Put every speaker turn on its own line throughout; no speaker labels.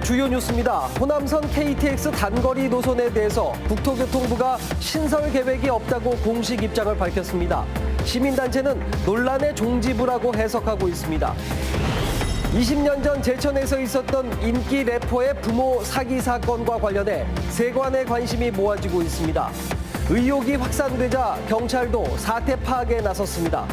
주요 뉴스입니다. 호남선 KTX 단거리 노선에 대해서 국토교통부가 신설 계획이 없다고 공식 입장을 밝혔습니다. 시민단체는 논란의 종지부라고 해석하고 있습니다. 20년 전 제천에서 있었던 인기 래퍼의 부모 사기 사건과 관련해 세관의 관심이 모아지고 있습니다. 의혹이 확산되자 경찰도 사태 파악에 나섰습니다.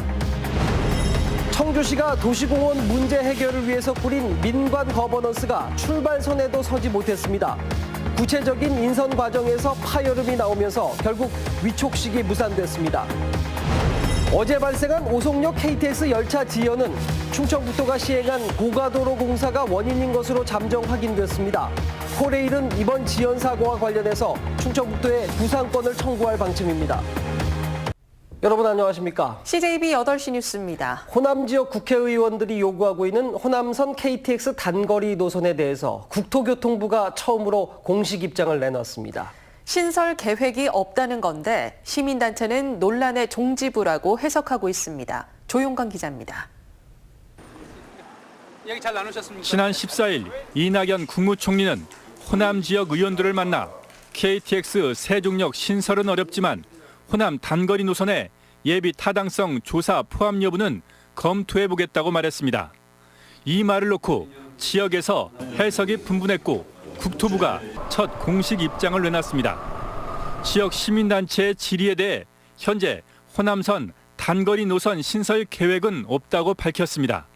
청주시가 도시공원 문제 해결을 위해서 꾸린 민관 거버넌스가 출발선에도 서지 못했습니다. 구체적인 인선 과정에서 파열음이 나오면서 결국 위촉식이 무산됐습니다. 어제 발생한 오송역 KTX 열차 지연은 충청북도가 시행한 고가도로 공사가 원인인 것으로 잠정 확인됐습니다. 코레일은 이번 지연 사고와 관련해서 충청북도에 구상권을 청구할 방침입니다. 여러분 안녕하십니까?
CJB 8시 뉴스입니다.
호남 지역 국회의원들이 요구하고 있는 호남선 KTX 단거리 노선에 대해서 국토교통부가 처음으로 공식 입장을 내놨습니다.
신설 계획이 없다는 건데 시민단체는 논란의 종지부라고 해석하고 있습니다. 조용관 기자입니다.
얘기 잘 나누셨습니까?
지난 14일 이낙연 국무총리는 호남 지역 의원들을 만나 KTX 세종역 신설은 어렵지만 호남 단거리 노선의 예비 타당성 조사 포함 여부는 검토해보겠다고 말했습니다. 이 말을 놓고 지역에서 해석이 분분했고 국토부가 첫 공식 입장을 내놨습니다. 지역 시민단체의 질의에 대해 현재 호남선 단거리 노선 신설 계획은 없다고 밝혔습니다.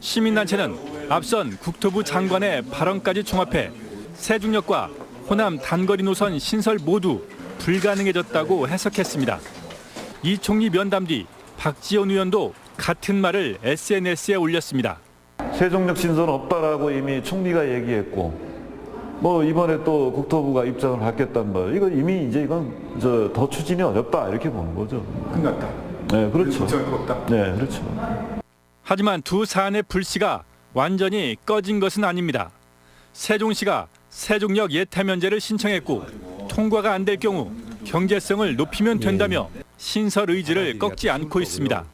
시민단체는 앞선 국토부 장관의 발언까지 종합해 세종역과 호남 단거리 노선 신설 모두 불가능해졌다고 해석했습니다. 이 총리 면담 뒤 박지원 의원도 같은 말을 SNS에 올렸습니다.
세종역 신설은 없다라고 이미 총리가 얘기했고, 이번에 또 국토부가 입장을 받겠단 말. 이건 이미 이건 더 추진이 어렵다 이렇게 보는 거죠.
끝났다.
네, 그렇죠.
없다.
네, 그렇죠.
하지만 두 사안의 불씨가 완전히 꺼진 것은 아닙니다. 세종시가 세종역 예타 면제를 신청했고 통과가 안 될 경우 경제성을 높이면 된다며 신설 의지를 꺾지 않고 있습니다.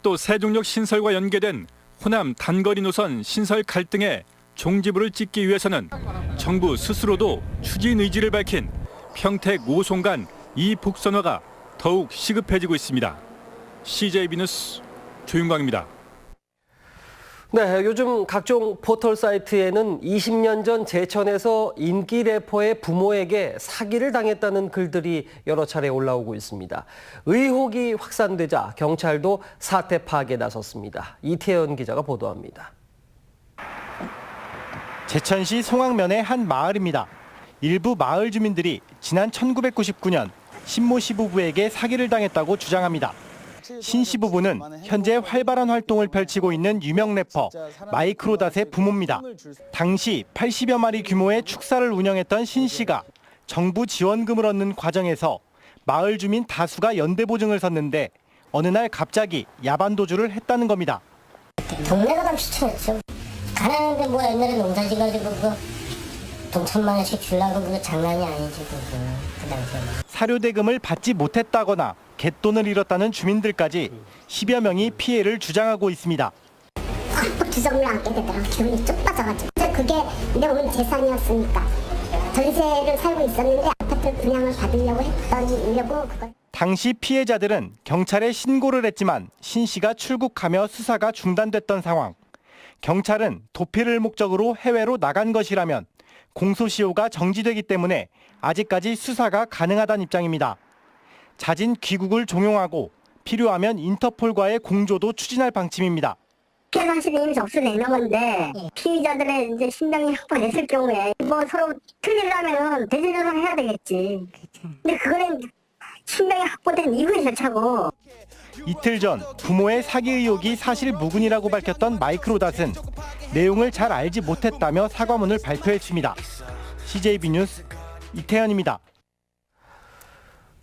또 세종역 신설과 연계된 호남 단거리 노선 신설 갈등에 종지부를 찍기 위해서는 정부 스스로도 추진 의지를 밝힌 평택 오송 간 이 복선화가 더욱 시급해지고 있습니다. CJB 뉴스 조윤광입니다.
네, 요즘 각종 포털 사이트에는 20년 전 제천에서 인기 래퍼의 부모에게 사기를 당했다는 글들이 여러 차례 올라오고 있습니다. 의혹이 확산되자 경찰도 사태 파악에 나섰습니다. 이태현 기자가 보도합니다.
제천시 송악면의 한 마을입니다. 일부 마을 주민들이 지난 1999년 신모 씨 부부에게 사기를 당했다고 주장합니다. 신 씨 부부는 현재 활발한 활동을 펼치고 있는 유명 래퍼 마이크로닷의 부모입니다. 당시 80여 마리 규모의 축사를 운영했던 신 씨가 정부 지원금을 얻는 과정에서 마을 주민 다수가 연대보증을 섰는데 어느 날 갑자기 야반도주를 했다는 겁니다.
동네가 다 추천했죠. 가난한데 옛날에 농사 지어가지고 돈 1,000만 원씩 주려고 그거 장난이 아니지 그 당시에.
사료대금을 받지 못했다거나 갯돈을 잃었다는 주민들까지 10여 명이 피해를 주장하고 있습니다.
주정을 안게 되더라고. 기분이 쭉 빠져가지고. 그게 내 온 재산이었으니까. 전세를 살고 있었는데 아파트 분양을 받으려고 그걸.
당시 피해자들은 경찰에 신고를 했지만 신 씨가 출국하며 수사가 중단됐던 상황. 경찰은 도피를 목적으로 해외로 나간 것이라면 공소시효가 정지되기 때문에 아직까지 수사가 가능하다는 입장입니다. 잦은 귀국을 종용하고 필요하면 인터폴과의 공조도 추진할 방침입니다.
피해 사실이 접수 내놓은데 피의자들의 이제 신병이 확보됐을 경우에 서로 틀리려면 대제조사를 해야 되겠지. 근데 그거는 신병이 확보된 이후의 절차고.
이틀 전 부모의 사기 의혹이 사실 무근이라고 밝혔던 마이크로닷은 내용을 잘 알지 못했다며 사과문을 발표했습니다. CJB 뉴스 이태현입니다.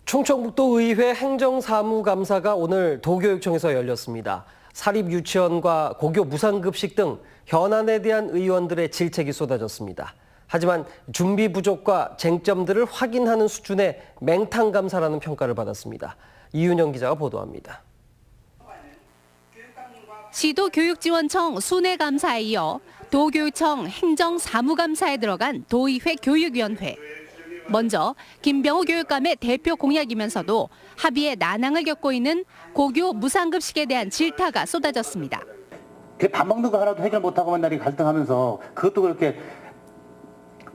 충청북도 의회 행정사무감사가 오늘 도교육청에서 열렸습니다. 사립유치원과 고교 무상급식 등 현안에 대한 의원들의 질책이 쏟아졌습니다. 하지만 준비 부족과 쟁점들을 확인하는 수준의 맹탕감사라는 평가를 받았습니다. 이윤영 기자가 보도합니다.
시도교육지원청 순회감사에 이어 도교육청 행정사무감사에 들어간 도의회 교육위원회. 먼저 김병호 교육감의 대표 공약이면서도 합의의 난항을 겪고 있는 고교 무상급식에 대한 질타가 쏟아졌습니다.
밥 먹는 거 하나도 해결 못하고 맨날 갈등하면서 그것도 그렇게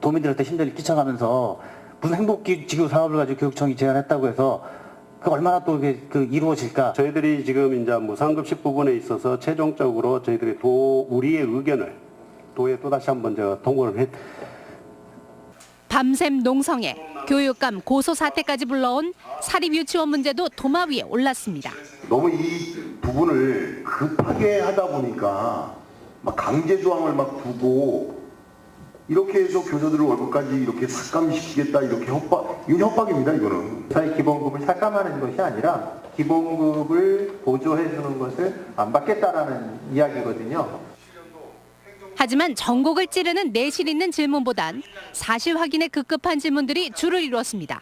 도민들한테 힘들게 끼쳐가면서 무슨 행복지구 사업을 가지고 교육청이 제안했다고 해서 그 얼마나 또 이게 이루어질까?
저희들이 지금 이제 무상급식 부분에 있어서 최종적으로 저희들이 우리의 의견을 도에 또다시 한번 제가 통보를 했.
밤샘 농성에 교육감 고소 사태까지 불러온 사립유치원 문제도 도마 위에 올랐습니다.
너무 이 부분을 급하게 하다 보니까 막 강제 조항을 막 두고 이렇게 해서 교사들을 월급까지 이렇게 삭감시키겠다 이렇게 이건 협박입니다. 이거는
저희 기본급을 삭감하는 것이 아니라 기본급을 보조해 주는 것을 안 받겠다라는 이야기거든요.
하지만 전곡을 찌르는 내실 있는 질문보단 사실 확인에 급급한 질문들이 주를 이루었습니다.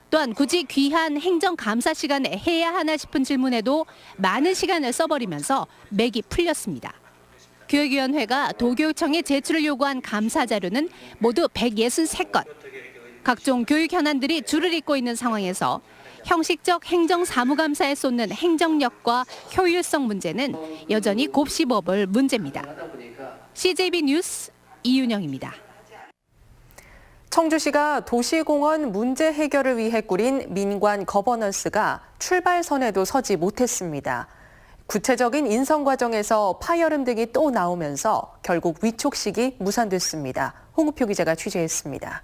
또한 굳이 귀한 행정감사 시간에 해야 하나 싶은 질문에도 많은 시간을 써버리면서 맥이 풀렸습니다. 교육위원회가 도교육청에 제출을 요구한 감사 자료는 모두 163건. 각종 교육 현안들이 줄을 잇고 있는 상황에서 형식적 행정사무감사에 쏟는 행정력과 효율성 문제는 여전히 곱씹어볼 문제입니다. CJB 뉴스 이윤영입니다.
청주시가 도시공원 문제 해결을 위해 꾸린 민관 거버넌스가 출발선에도 서지 못했습니다. 구체적인 인선 과정에서 파열음 등이 또 나오면서 결국 위촉식이 무산됐습니다. 홍우표 기자가 취재했습니다.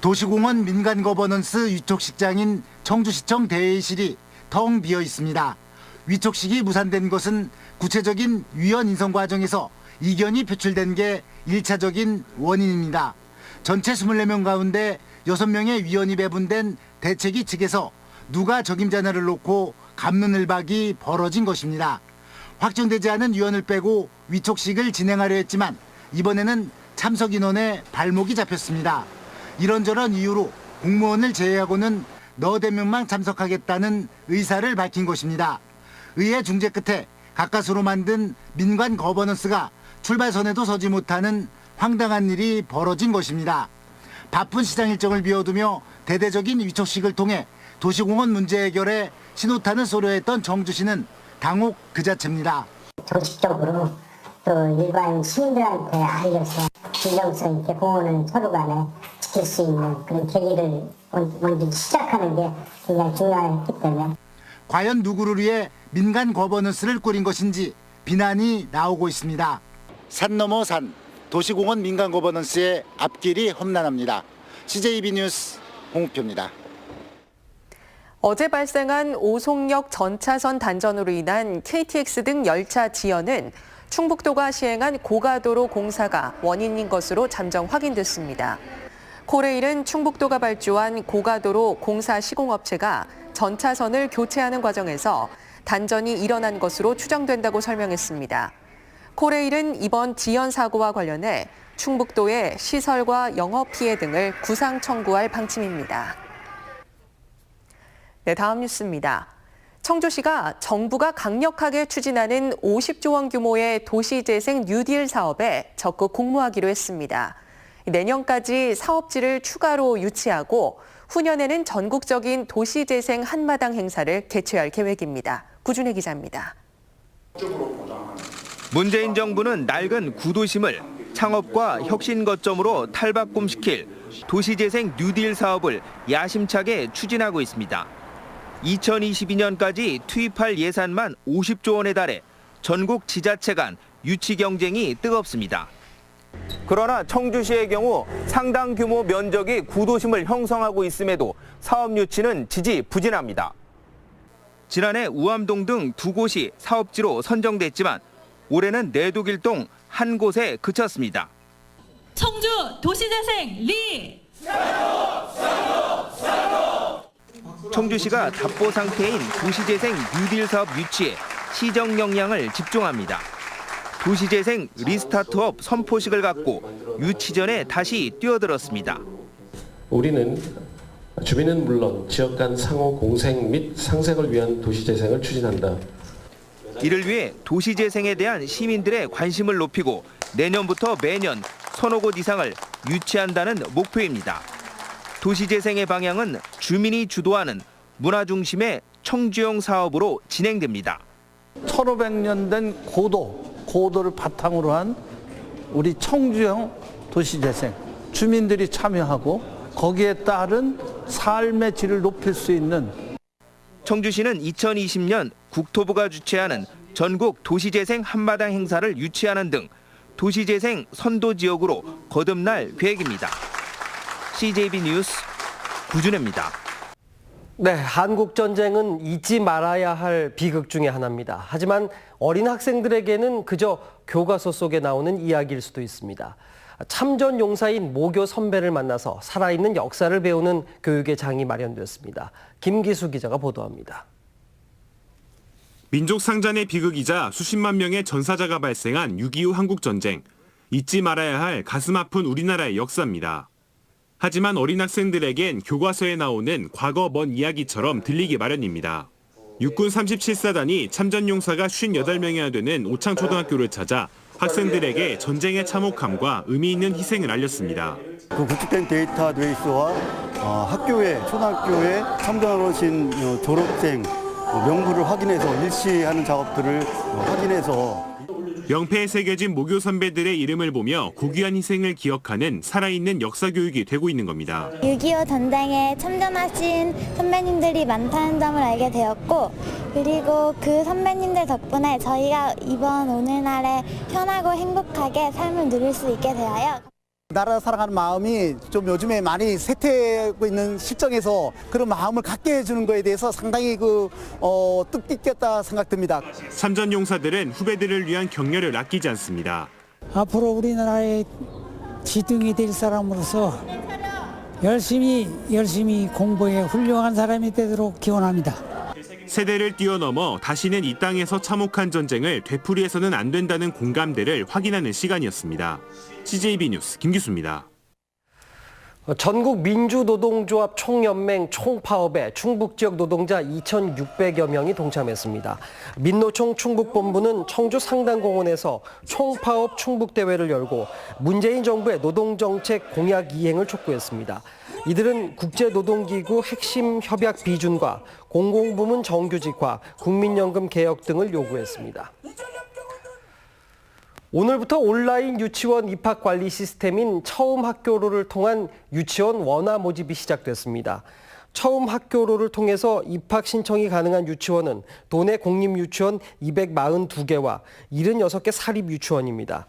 도시공원 민간 거버넌스 위촉식장인 청주시청 대회실이 텅 비어 있습니다. 위촉식이 무산된 것은 구체적인 위원 인선 과정에서 이견이 표출된 게 1차적인 원인입니다. 전체 24명 가운데 6명의 위원이 배분된 대책위 측에서 누가 적임자날을 놓고 갑론을박이 벌어진 것입니다. 확정되지 않은 위원을 빼고 위촉식을 진행하려 했지만 이번에는 참석 인원에 발목이 잡혔습니다. 이런저런 이유로 공무원을 제외하고는 너댓 명만 참석하겠다는 의사를 밝힌 것입니다. 의회 중재 끝에 가까스로 만든 민관 거버넌스가 출발선에도 서지 못하는 황당한 일이 벌어진 것입니다. 바쁜 시장 일정을 비워두며 대대적인 위촉식을 통해 도시공원 문제 해결에 신호탄을 쏘려했던 청주시는 당혹 그 자체입니다.
조직적으로 또 일반 시민들한테 알려서 진정성 있게 공원을 서로 간에 지킬 수 있는 그런 계기를 먼저 시작하는 게 굉장히 중요했기 때문에
과연 누구를 위해 민간 거버넌스를 꾸린 것인지 비난이 나오고 있습니다. 산 넘어 산, 도시공원 민간 거버넌스의 앞길이 험난합니다. CJB 뉴스 홍우표입니다.
어제 발생한 오송역 전차선 단전으로 인한 KTX 등 열차 지연은 충북도가 시행한 고가도로 공사가 원인인 것으로 잠정 확인됐습니다. 코레일은 충북도가 발주한 고가도로 공사 시공업체가 전차선을 교체하는 과정에서 단전이 일어난 것으로 추정된다고 설명했습니다. 코레일은 이번 지연 사고와 관련해 충북도에 시설과 영업 피해 등을 구상 청구할 방침입니다. 네, 다음 뉴스입니다. 청주시가 정부가 강력하게 추진하는 50조 원 규모의 도시재생 뉴딜 사업에 적극 공모하기로 했습니다. 내년까지 사업지를 추가로 유치하고 후년에는 전국적인 도시재생 한마당 행사를 개최할 계획입니다. 구준혜 기자입니다.
문재인 정부는 낡은 구도심을 창업과 혁신 거점으로 탈바꿈시킬 도시재생 뉴딜 사업을 야심차게 추진하고 있습니다. 2022년까지 투입할 예산만 50조 원에 달해 전국 지자체 간 유치 경쟁이 뜨겁습니다. 그러나 청주시의 경우 상당 규모 면적이 구도심을 형성하고 있음에도 사업 유치는 지지부진합니다. 지난해 우암동 등 두 곳이 사업지로 선정됐지만 올해는 내도길동 한 곳에 그쳤습니다.
청주 도시재생 리!
청주시가 답보 상태인 도시재생 뉴딜 사업 유치에 시정 역량을 집중합니다. 도시재생 리스타트업 선포식을 갖고 유치 전에 다시 뛰어들었습니다.
우리는 주민은 물론 지역 간 상호 공생 및 상생을 위한 도시재생을 추진한다.
이를 위해 도시재생에 대한 시민들의 관심을 높이고 내년부터 매년 서너 곳 이상을 유치한다는 목표입니다. 도시재생의 방향은 주민이 주도하는 문화 중심의 청주형 사업으로 진행됩니다.
1500년 된 고도를 바탕으로 한 우리 청주형 도시재생, 주민들이 참여하고 거기에 따른 삶의 질을 높일 수 있는.
청주시는 2020년 국토부가 주최하는 전국 도시재생 한마당 행사를 유치하는 등 도시재생 선도지역으로 거듭날 계획입니다. CJB 뉴스 구준혜입니다.
네, 한국 전쟁은 잊지 말아야 할 비극 중에 하나입니다. 하지만 어린 학생들에게는 그저 교과서 속에 나오는 이야기일 수도 있습니다. 참전 용사인 모교 선배를 만나서 살아있는 역사를 배우는 교육의 장이 마련되었습니다. 김기수 기자가 보도합니다.
민족 상잔의 비극이자 수십만 명의 전사자가 발생한 6.25 한국전쟁. 잊지 말아야 할 가슴 아픈 우리나라의 역사입니다. 하지만 어린 학생들에겐 교과서에 나오는 과거 먼 이야기처럼 들리기 마련입니다. 육군 37사단이 참전용사가 58명이나 되는 오창초등학교를 찾아 학생들에게 전쟁의 참혹함과 의미 있는 희생을 알렸습니다.
그 구축된 데이터베이스와 초등학교에 참전하러 오신 졸업생 명부를 확인해서 일시하는 작업들을 확인해서
명패에 새겨진 모교 선배들의 이름을 보며 고귀한 희생을 기억하는 살아있는 역사 교육이 되고 있는 겁니다.
6.25 전쟁에 참전하신 선배님들이 많다는 점을 알게 되었고, 그리고 그 선배님들 덕분에 저희가 이번 오늘날에 편하고 행복하게 삶을 누릴 수 있게 되어요.
나라 사랑하는 마음이 좀 요즘에 많이 쇠퇴하고 있는 실정에서 그런 마음을 갖게 해주는 거에 대해서 상당히 뜻깊겠다 생각됩니다.
참전 용사들은 후배들을 위한 격려를 아끼지 않습니다.
앞으로 우리나라의 지둥이 될 사람으로서 열심히 공부해 훌륭한 사람이 되도록 기원합니다.
세대를 뛰어넘어 다시는 이 땅에서 참혹한 전쟁을 되풀이해서는 안 된다는 공감대를 확인하는 시간이었습니다. CJB 뉴스 김기수입니다.
전국 민주노동조합 총연맹 총파업에 충북 지역 노동자 2,600여 명이 동참했습니다. 민노총 충북본부는 청주 상당공원에서 총파업 충북대회를 열고 문재인 정부의 노동정책 공약 이행을 촉구했습니다. 이들은 국제노동기구 핵심 협약 비준과 공공부문 정규직화, 국민연금 개혁 등을 요구했습니다. 오늘부터 온라인 유치원 입학 관리 시스템인 처음 학교로를 통한 유치원 원화 모집이 시작됐습니다. 처음 학교로를 통해서 입학 신청이 가능한 유치원은 도내 공립유치원 242개와 76개 사립유치원입니다.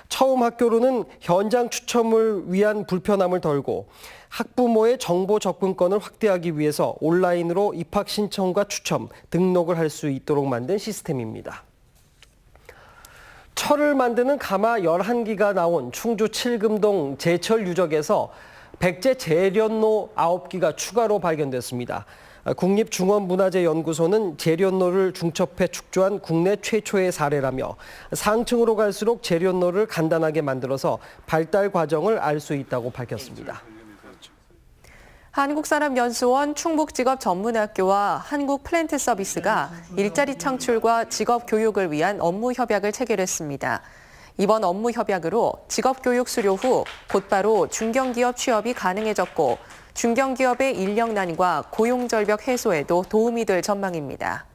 처음 학교로는 현장 추첨을 위한 불편함을 덜고 학부모의 정보 접근권을 확대하기 위해서 온라인으로 입학 신청과 추첨, 등록을 할 수 있도록 만든 시스템입니다. 철을 만드는 가마 11기가 나온 충주 칠금동 제철 유적에서 백제 재련로 9기가 추가로 발견됐습니다. 국립중원문화재연구소는 재련로를 중첩해 축조한 국내 최초의 사례라며 상층으로 갈수록 재련로를 간단하게 만들어서 발달 과정을 알 수 있다고 밝혔습니다.
한국산업연수원 충북직업전문학교와 한국플랜트서비스가 일자리 창출과 직업 교육을 위한 업무 협약을 체결했습니다. 이번 업무 협약으로 직업 교육 수료 후 곧바로 중견기업 취업이 가능해졌고 중견기업의 인력난과 고용절벽 해소에도 도움이 될 전망입니다.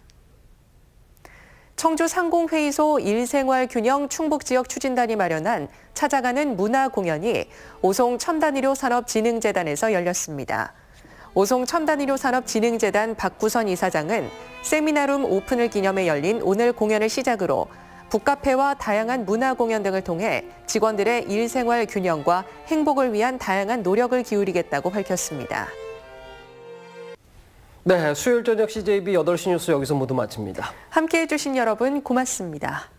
청주 상공회의소 일생활균형 충북지역 추진단이 마련한 찾아가는 문화공연이 오송 첨단의료 산업진흥재단에서 열렸습니다. 오송 첨단의료 산업진흥재단 박구선 이사장은 세미나룸 오픈을 기념해 열린 오늘 공연을 시작으로 북카페와 다양한 문화공연 등을 통해 직원들의 일생활 균형과 행복을 위한 다양한 노력을 기울이겠다고 밝혔습니다.
네, 수요일 저녁 CJB 8시 뉴스 여기서 모두 마칩니다.
함께해 주신 여러분 고맙습니다.